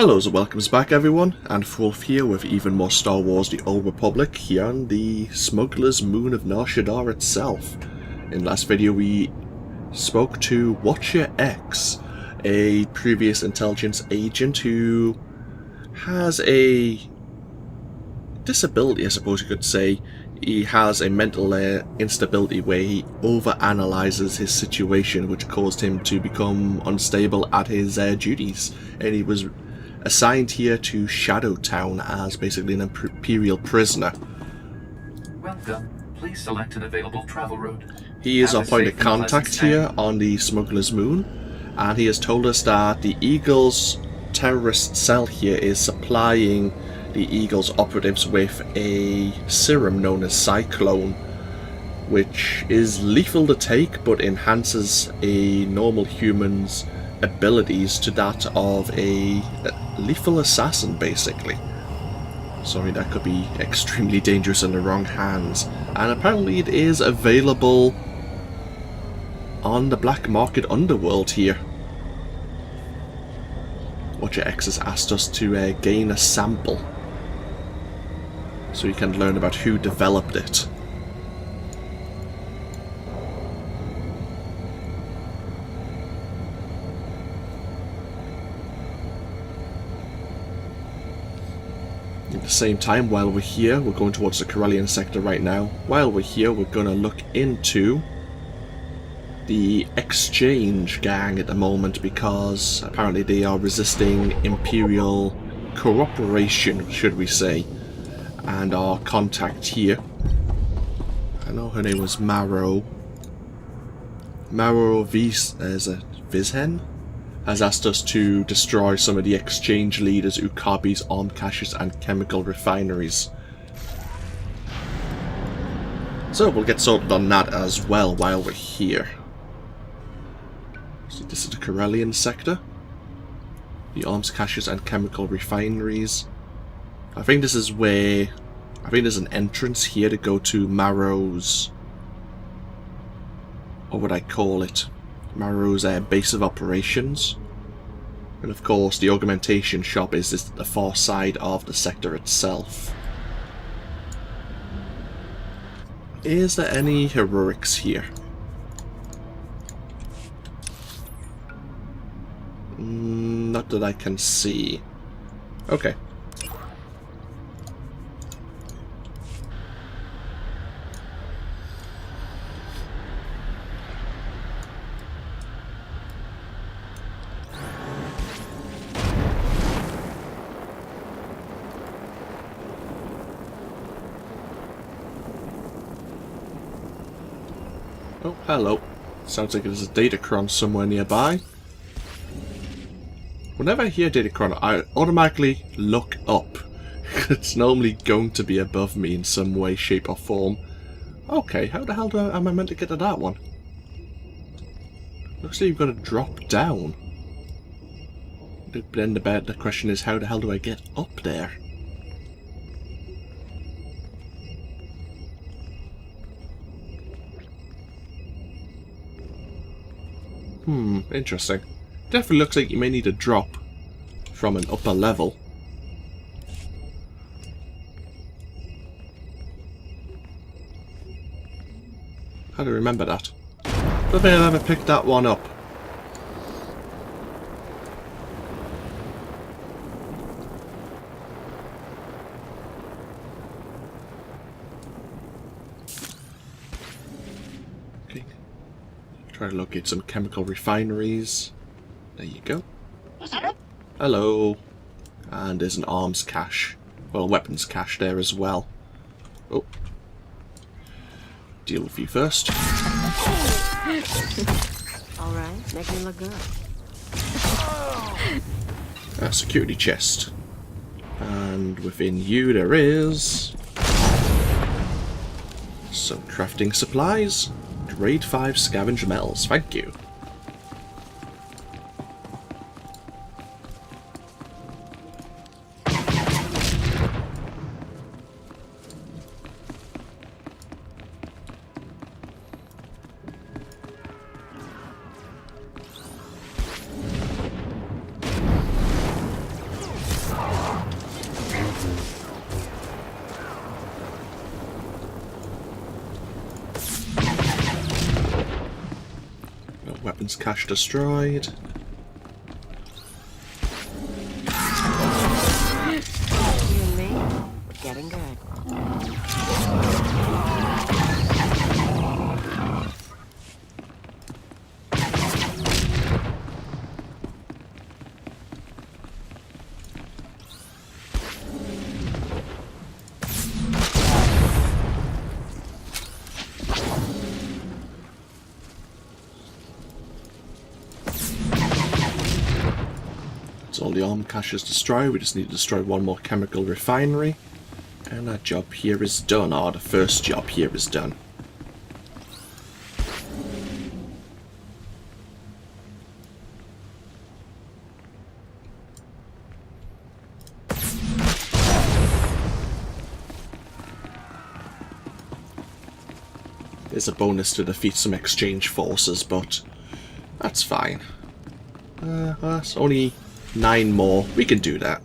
Hello and welcomes back everyone, and Wolf here with even more Star Wars The Old Republic here on the Smuggler's Moon of Nar Shaddaa itself. In last video we spoke to Watcher X, a previous intelligence agent who has a disability, I suppose you could say. He has a mental instability where he overanalyzes his situation, which caused him to become unstable at his duties, and he was assigned here to Shadowtown as basically an Imperial prisoner. Welcome. Please select an available travel route. He is our point of contact here on the Smuggler's Moon, and he has told us that the Eagle's terrorist cell here is supplying the Eagle's operatives with a serum known as Cyclone, which is lethal to take but enhances a normal human's abilities to that of a lethal assassin, basically. Sorry, that could be extremely dangerous in the wrong hands. And apparently it is available on the black market underworld here. Watcher X has asked us to gain a sample so you can learn about who developed it. At the same time, while we're here, we're going towards the Corellian sector right now. While we're here, we're going to look into the Exchange gang at the moment, because apparently they are resisting Imperial cooperation, should we say. And our contact here, I know her name was Maro Vizhen, has asked us to destroy some of the Exchange leaders, Ukabi's armed caches and chemical refineries. So we'll get sorted on that as well while we're here. So this is the Corellian sector. The arms caches and chemical refineries. I think this is where... I think there's an entrance here to go to Maro's... what would I call it? Maro's base of operations. And of course the augmentation shop is the far side of the sector itself. Is there any heroics here? Not that I can see. Okay. Oh, hello. Sounds like there's a Datacron somewhere nearby. Whenever I hear Datacron, I automatically look up. It's normally going to be above me in some way, shape or form. Okay, how the hell am I meant to get to that one? Looks like you've got to drop down. Then the question is, how the hell do I get up there? Interesting. Definitely looks like you may need a drop from an upper level. How do I remember that? I don't think I've ever picked that one up. Okay. Try to locate some chemical refineries. There you go. Hello. And there's an arms cache. Well, weapons cache there as well. Oh. Deal with you first. Alright, make me look good. A security chest. And within you there is... some crafting supplies. Grade 5 scavenge metals, thank you. Civilians cache destroyed. You and me, we're getting good. So all the arm caches destroyed. We just need to destroy one more chemical refinery. And our job here is done, or the first job here is done. There's a bonus to defeat some exchange forces, but that's fine. That's only 9 more. We can do that.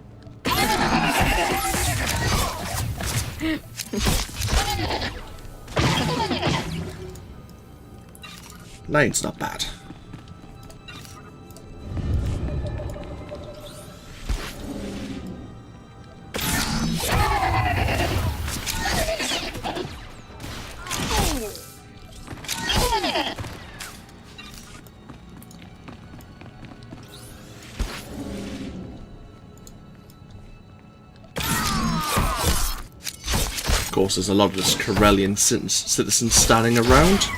Nine's not bad. Of course, there's a lot of just Corellian citizens standing around.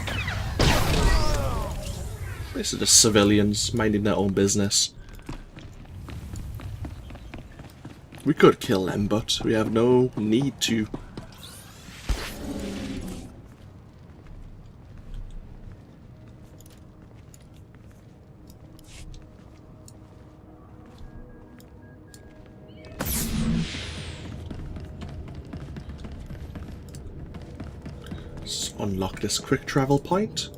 These are just civilians minding their own business. We could kill them, but we have no need to. Let's unlock this quick travel point.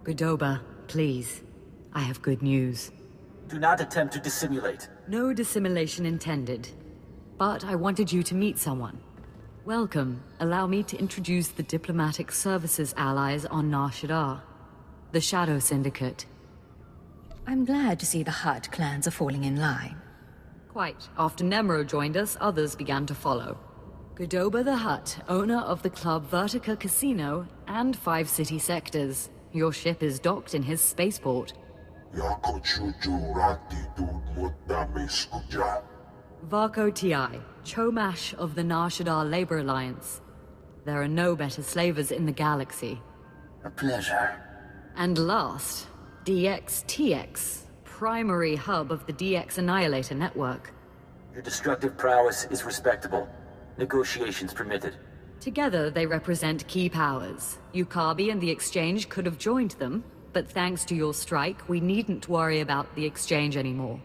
Godoba, please. I have good news. Do not attempt to dissimulate. No dissimulation intended. But I wanted you to meet someone. Welcome. Allow me to introduce the Diplomatic Services allies on Nar Shaddaa. The Shadow Syndicate. I'm glad to see the Hutt clans are falling in line. Quite. After Nemro joined us, others began to follow. Godoba the Hutt, owner of the club Vertica Casino and 5 city sectors. Your ship is docked in his spaceport. Varco Ti, Chomash of the Nar Shaddaa Labor Alliance. There are no better slavers in the galaxy. A pleasure. And last, DXTX, primary hub of the DX Annihilator network. Your destructive prowess is respectable. Negotiations permitted. Together, they represent key powers. Yukabi and the Exchange could have joined them, but thanks to your strike, we needn't worry about the Exchange anymore.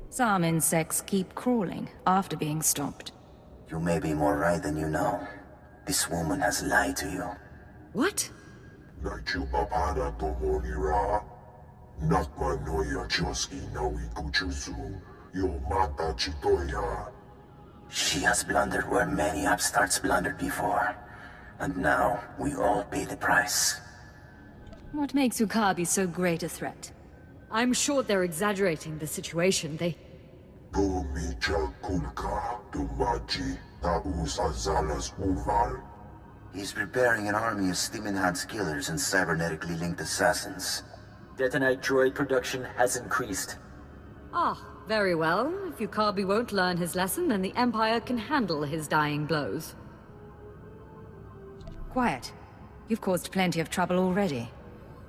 Some insects keep crawling after being stopped. You may be more right than you know. This woman has lied to you. What? She has blundered where many upstarts blundered before. And now, we all pay the price. What makes Yukabi so great a threat? I'm sure they're exaggerating the situation. He's preparing an army of Stimenhad's killers and cybernetically linked assassins. Detonite droid production has increased. Ah, very well. If Yukabi won't learn his lesson, then the Empire can handle his dying blows. Quiet. You've caused plenty of trouble already.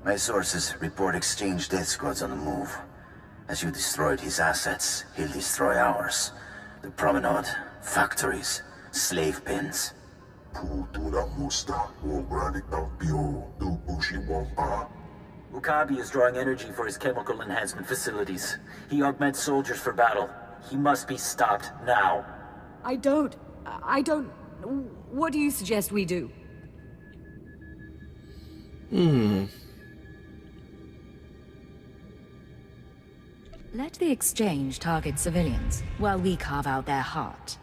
My sources report Exchange death squads on the move. As you destroyed his assets, he'll destroy ours. The promenade, factories, slave pens. Ukabi is drawing energy for his chemical enhancement facilities. He augments soldiers for battle. He must be stopped now. I don't... What do you suggest we do? Let the exchange target civilians, while we carve out their heart.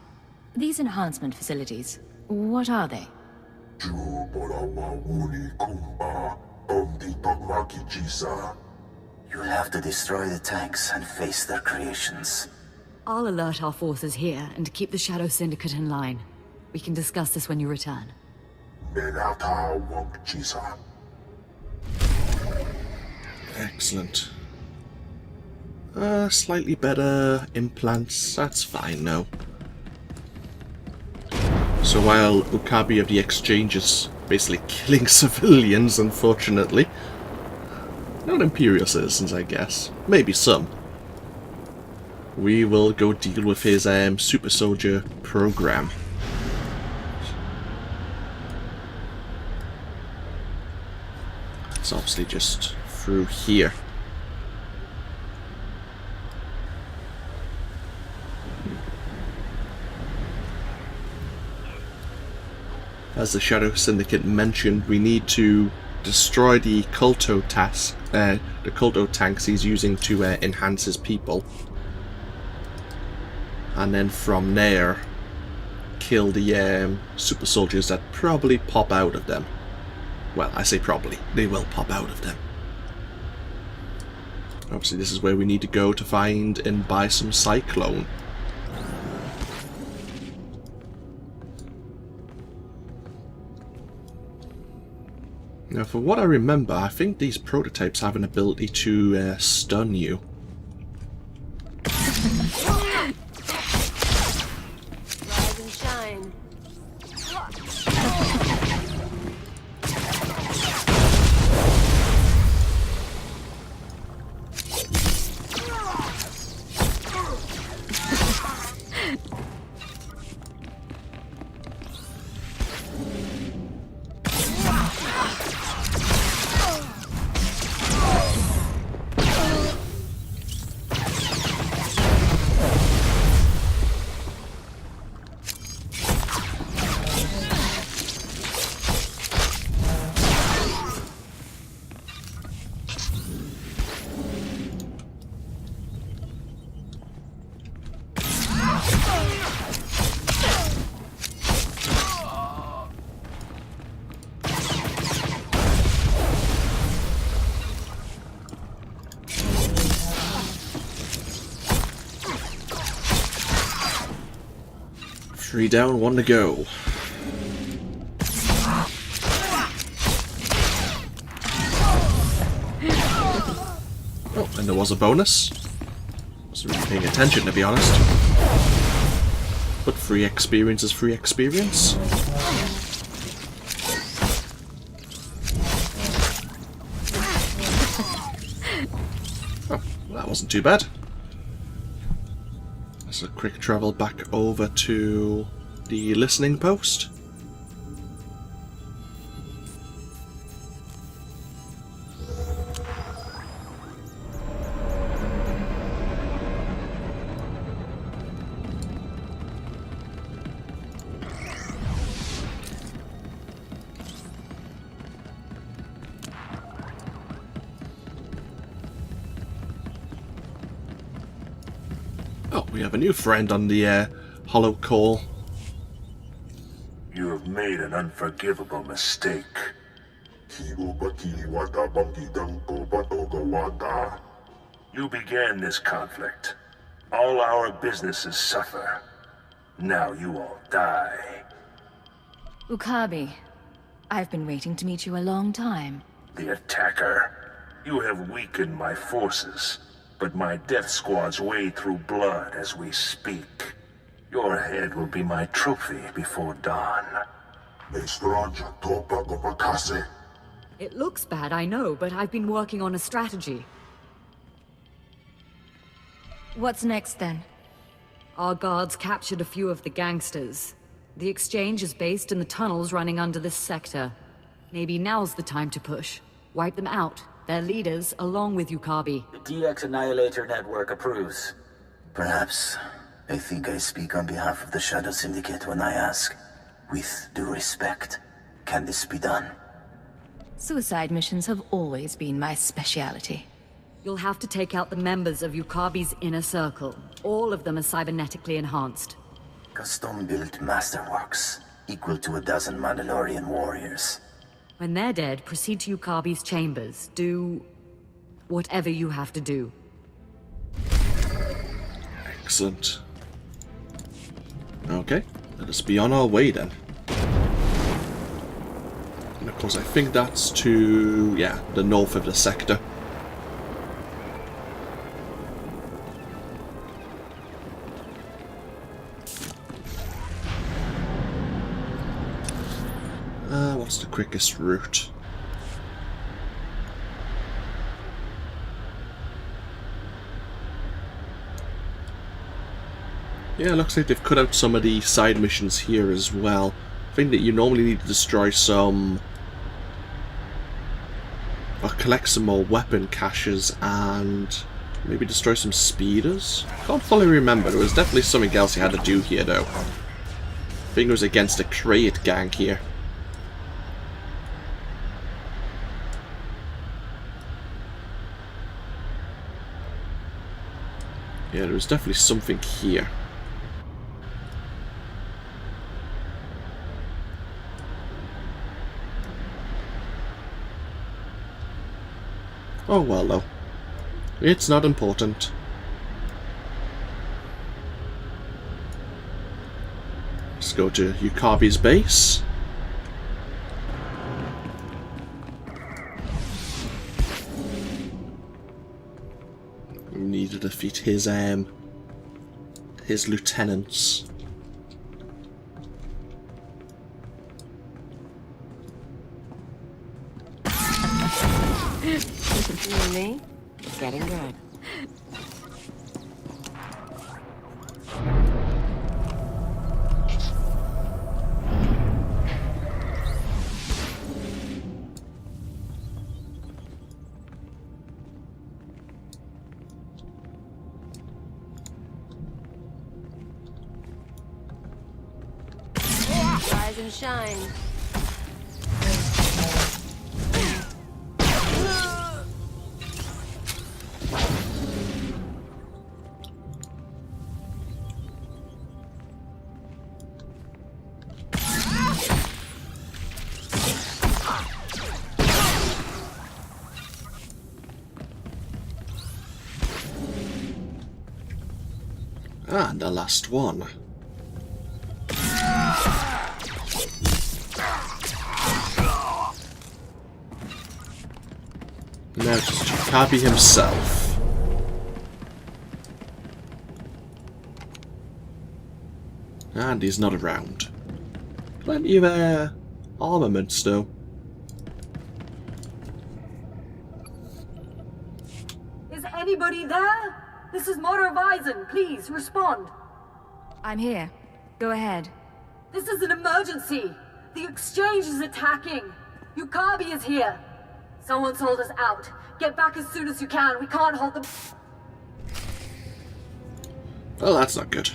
These enhancement facilities, what are they? You'll have to destroy the tanks and face their creations. I'll alert our forces here and keep the Shadow Syndicate in line. We can discuss this when you return. Excellent. Slightly better implants. That's fine, no. So while Ukabi of the Exchange is basically killing civilians, unfortunately. Not Imperial citizens, I guess. Maybe some. We will go deal with his super soldier program. It's obviously just through here. As the Shadow Syndicate mentioned, we need to destroy the Kulto tanks he's using to enhance his people. And then from there, kill the super soldiers that probably pop out of them. Well, I say probably. They will pop out of them. Obviously, this is where we need to go to find and buy some Cyclone. Now, for what I remember, I think these prototypes have an ability to stun you. Rise and shine. Three down, one to go. Oh, and there was a bonus. Wasn't really paying attention, to be honest. But free experience is free experience. Oh, that wasn't too bad. Let's a quick travel back over to the listening post. Oh, we have a new friend on the hollow call. You have made an unforgivable mistake. You began this conflict. All our businesses suffer. Now you all die. Ukabi, I've been waiting to meet you a long time. The attacker. You have weakened my forces, but my death squads wade through blood as we speak. Your head will be my trophy before dawn. It looks bad, I know, but I've been working on a strategy. What's next then? Our guards captured a few of the gangsters. The exchange is based in the tunnels running under this sector. Maybe now's the time to push. Wipe them out, Their leaders, along with Yukabi. The DX Annihilator Network approves. Perhaps I think I speak on behalf of the Shadow Syndicate when I ask, with due respect, can this be done? Suicide missions have always been my speciality. You'll have to take out the members of Yukabi's inner circle. All of them are cybernetically enhanced. Custom-built masterworks, equal to a dozen Mandalorian warriors. When they're dead, proceed to Yukabi's chambers. Do whatever you have to do. Excellent. Okay, let us be on our way then. And of course I think that's to, yeah, the north of the sector. What's the quickest route? Yeah, looks like they've cut out some of the side missions here as well. I think that you normally need to destroy some... or collect some more weapon caches and maybe destroy some speeders? Can't fully remember. There was definitely something else you had to do here though. I think it was against a Crate gang here. Yeah, there was definitely something here. Oh well though. It's not important. Let's go to Yukabi's base. We need to defeat his lieutenants. You and me? Getting good. Rise and shine. And the last one. Now it's Yukabi himself. And he's not around. Plenty of armaments though. Is anybody there? This is Mara Vizon. Please, respond. I'm here. Go ahead. This is an emergency. The exchange is attacking. Yukabi is here. Someone sold us out. Get back as soon as you can. We can't hold them. Well, that's not good.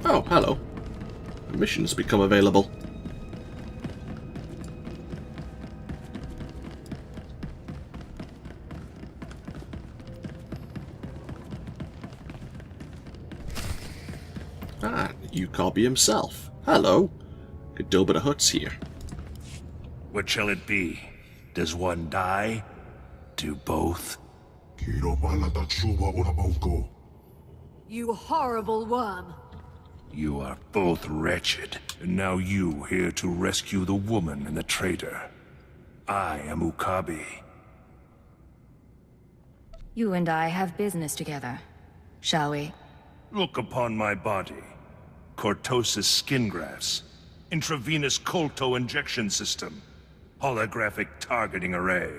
Oh, hello. A mission has become available. Ah, Yukabi himself. Hello. Godobah the Hutt's here. What shall it be? Does one die? Do both? You horrible worm. You are both wretched, and now you here to rescue the woman and the traitor. I am Yukabi. You and I have business together, shall we? Look upon my body. Cortosis skin grafts, intravenous Kolto injection system, holographic targeting array.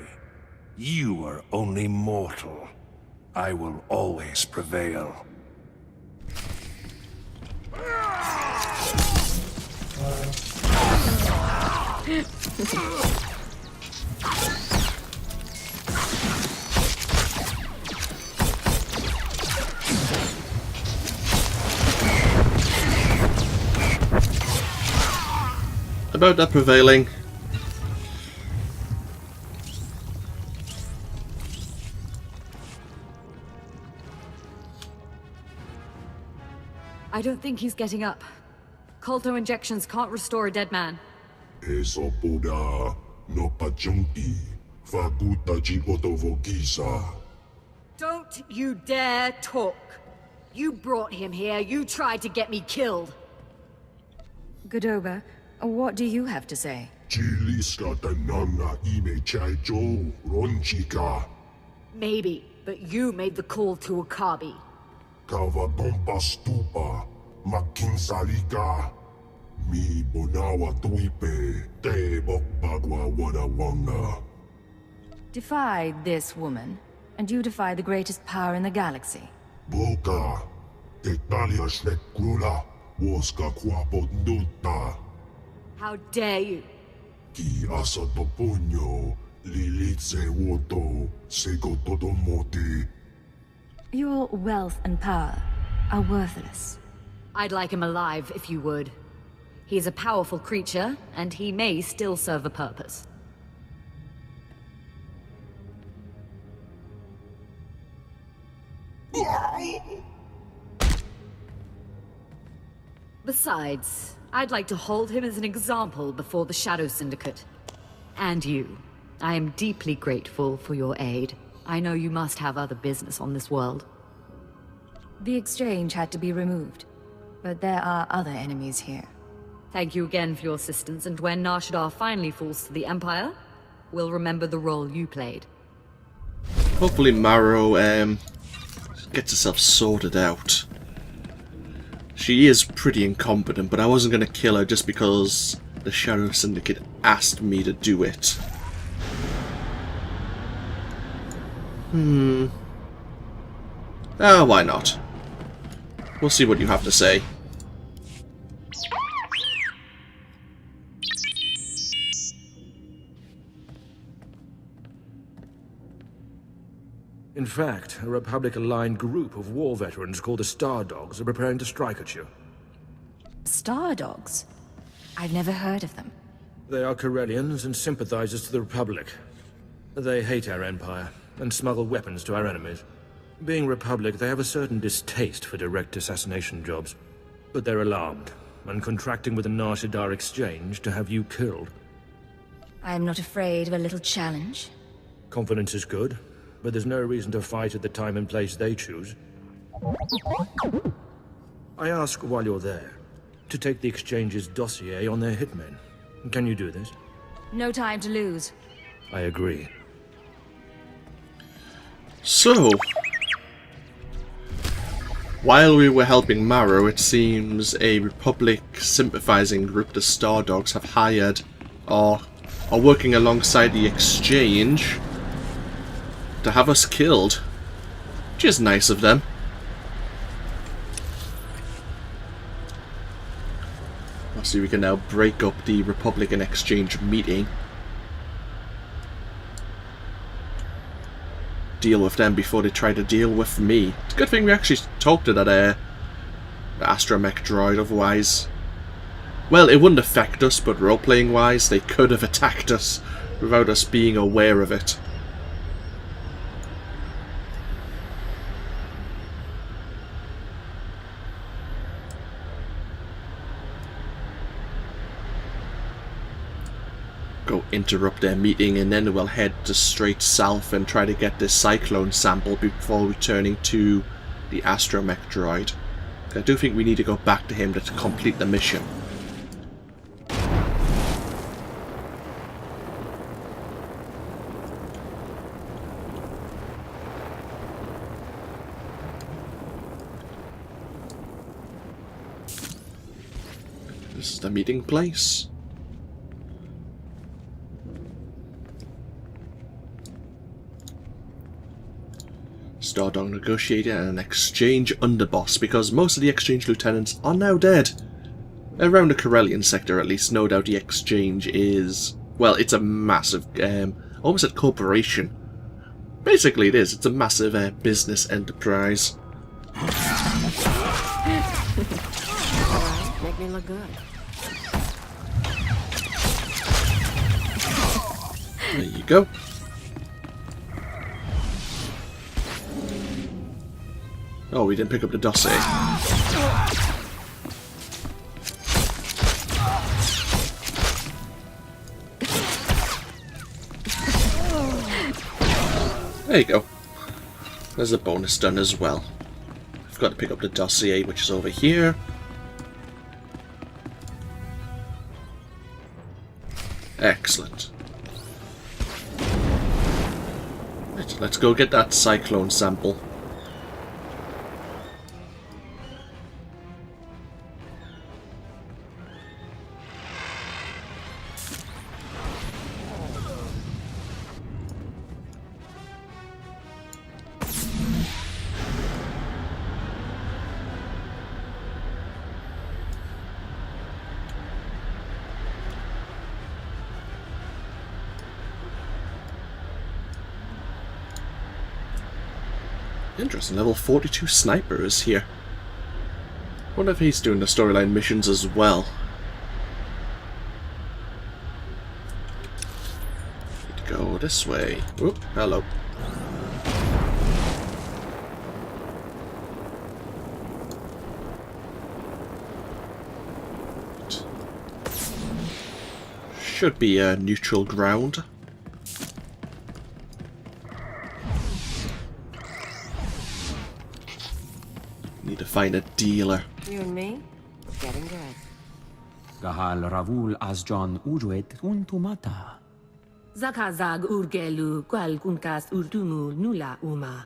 You are only mortal. I will always prevail. About that prevailing. I don't think he's getting up. Colto injections can't restore a dead man. Eso puda no pachunki. Faguta jibotovokisa. Don't you dare talk. You brought him here. You tried to get me killed. Godoba, what do you have to say? Chiliska tanana ime chaijo ronchika. Maybe, but you made the call to Akabi. Kavatompa stupa. Makinsalika. Mi bonawa tuipe. Te bokbagwa wadawanga. Defy this woman, and you defy the greatest power in the galaxy. Boka. Tetalia shnekrula. Woska kwapot nuta. How dare you? Ki asa toponyo. Lilitse woto. Sego totomoti. Your wealth and power are worthless. I'd like him alive, if you would. He's a powerful creature, and he may still serve a purpose. Besides, I'd like to hold him as an example before the Shadow Syndicate. And you. I am deeply grateful for your aid. I know you must have other business on this world. The exchange had to be removed, but there are other enemies here. Thank you again for your assistance, and when Nar Shaddaa finally falls to the Empire, we'll remember the role you played. Hopefully Marrow gets herself sorted out. She is pretty incompetent, but I wasn't going to kill her just because the Shadow Syndicate asked me to do it. Why not? We'll see what you have to say. In fact, a Republic-aligned group of war veterans called the Star Dogs are preparing to strike at you. Star Dogs? I've never heard of them. They are Corellians and sympathizers to the Republic. They hate our Empire and smuggle weapons to our enemies. Being Republic, they have a certain distaste for direct assassination jobs. But they're alarmed and contracting with the Nar Shaddaa Exchange to have you killed. I am not afraid of a little challenge. Confidence is good, but there's no reason to fight at the time and place they choose. I ask while you're there, to take the Exchange's dossier on their hitmen. Can you do this? No time to lose. I agree. So, while we were helping Marrow, it seems a Republic sympathizing group, the Star Dogs, have hired or are working alongside the Exchange to have us killed. Which is nice of them. So we can now break up the Republic and Exchange meeting. Deal with them before they try to deal with me. It's a good thing we actually talked to that astromech droid, otherwise... Well, it wouldn't affect us, but role-playing wise, they could have attacked us without us being aware of it. Go interrupt their meeting, and then we'll head to straight south and try to get this cyclone sample before returning to the astromech droid. I do think we need to go back to him to complete the mission. This is the meeting place. Start on negotiating an exchange underboss, because most of the exchange lieutenants are now dead. Around the Corellian sector, at least, no doubt the exchange is... well, it's a massive, almost a corporation. Basically it is, it's a massive business enterprise. Make me look good. There you go. Oh, we didn't pick up the dossier. There you go. There's a bonus done as well. I've got to pick up the dossier, which is over here. Excellent. Right, let's go get that cyclone sample. Interesting, level 42 sniper is here. Wonder if he's doing the storyline missions as well. Need to go this way. Oop, hello. Should be a neutral ground. Need to find a dealer. You and me? Getting good. Gahal Ravul Asjon Uruet Untumata. Zakazag urgelu qual kunkas urtumu nula uma.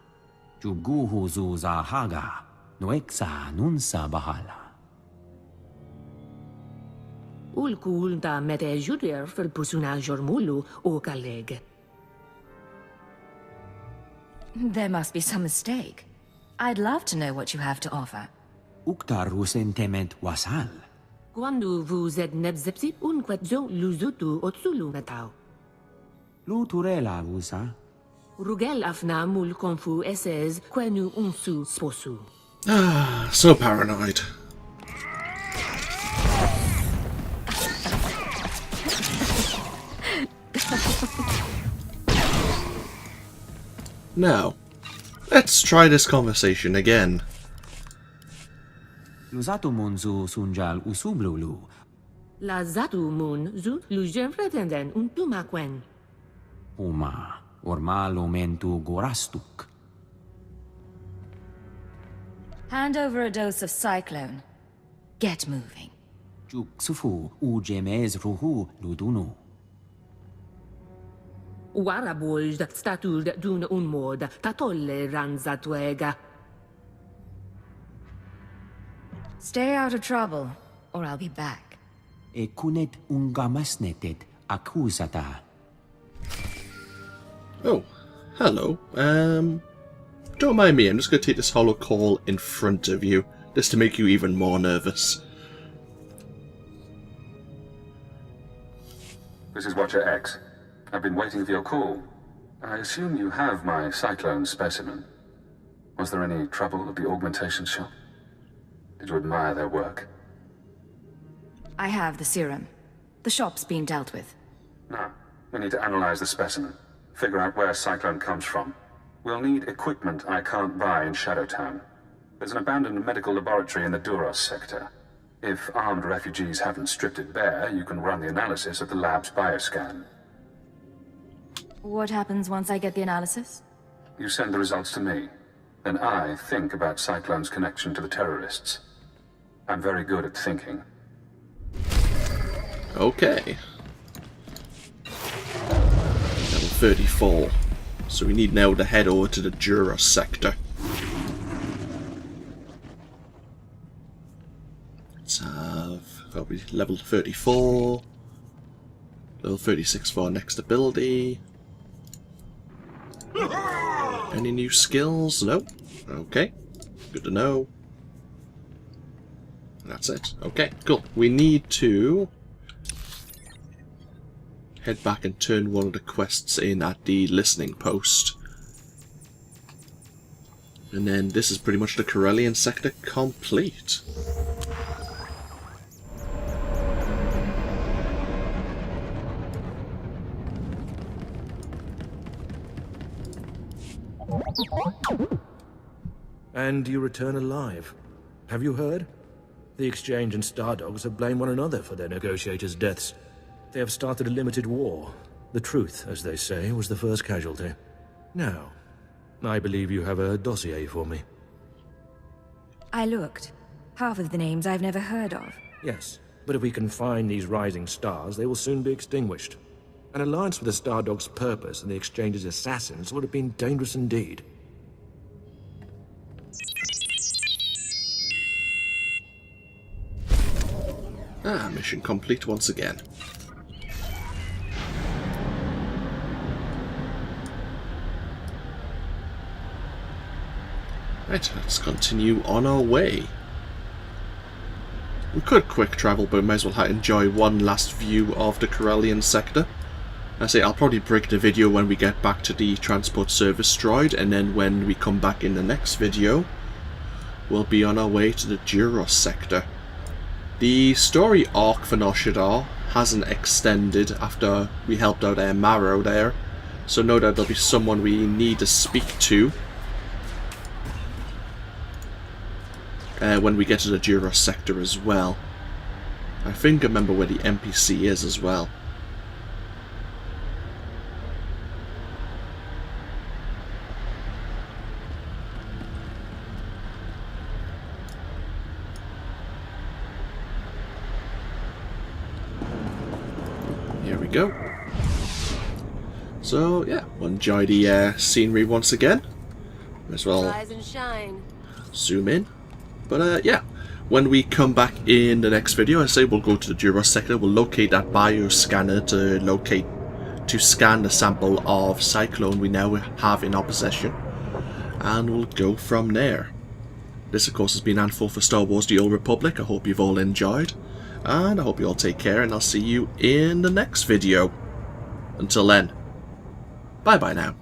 Juguhu Zuza Haga. Noexa Nunsa Bahala. Ulkul da mete juder fel pusuna jormulu o kaleg. There must be some mistake. I'd love to know what you have to offer. Uktar Rusentement Wasal. Quando vous êtes nebzepsi unquetzo luzutu otsulu metau. Luturela Usa. Rugel afna mul konfu esez quenu unsu sposu. Ah, so paranoid. Now, let's try this conversation again. Luzatu Munzu Sunjal Usublulu. La zatu mun zu lujen pretenden untuma quen. Uma. Ormalo Mentu Gorastuk. Hand over a dose of cyclone. Get moving. Juksufu Ujemez Ruhu Ludunu. Warabold statud dun unmod tatolle ranzatuega. Stay out of trouble, or I'll be back. Ekunet Ungamasnetet Akuzata. Oh, hello. Don't mind me, I'm just going to take this hollow call in front of you, just to make you even more nervous. This is Watcher X. I've been waiting for your call. I assume you have my cyclone specimen. Was there any trouble at the augmentation shop? Did you admire their work? I have the serum. The shop's being dealt with. No. We need to analyze the specimen. Figure out where Cyclone comes from. We'll need equipment I can't buy in Shadowtown. There's an abandoned medical laboratory in the Duros sector. If armed refugees haven't stripped it bare, you can run the analysis at the lab's bioscan. What happens once I get the analysis? You send the results to me. Then I think about Cyclone's connection to the terrorists. I'm very good at thinking. Okay. Level 34. So we need now to head over to the Duros sector. Let's have probably level 34. Level 36 for our next ability. Any new skills? No. Okay. Good to know. That's it. Okay, cool. We need to head back and turn one of the quests in at the listening post. And then this is pretty much the Corellian sector complete. And you return alive. Have you heard? The Exchange and Stardogs have blamed one another for their negotiators' deaths. They have started a limited war. The truth, as they say, was the first casualty. Now, I believe you have a dossier for me. I looked. Half of the names I've never heard of. Yes, but if we can find these rising stars, they will soon be extinguished. An alliance with the Stardog's purpose and the Exchange's assassins would have been dangerous indeed. Ah, mission complete once again. Right, let's continue on our way. We could quick travel, but we might as well enjoy one last view of the Corellian sector. I say I'll probably break the video when we get back to the transport service droid, and then when we come back in the next video, we'll be on our way to the Duros sector. The story arc for Nar Shaddaa hasn't extended after we helped out Marrow there, so no doubt there'll be someone we need to speak to when we get to the Duros sector as well. I think I remember where the NPC is as well. Here we go. So yeah, we'll enjoy the scenery once again. Might as well Rise and shine. zoom in. But yeah, when we come back in the next video, I say we'll go to the Duros sector. We'll locate that bioscanner to scan the sample of Cyclone we now have in our possession, and we'll go from there. This, of course, has been Anfor for Star Wars: The Old Republic. I hope you've all enjoyed, and I hope you all take care, and I'll see you in the next video. Until then, bye bye now.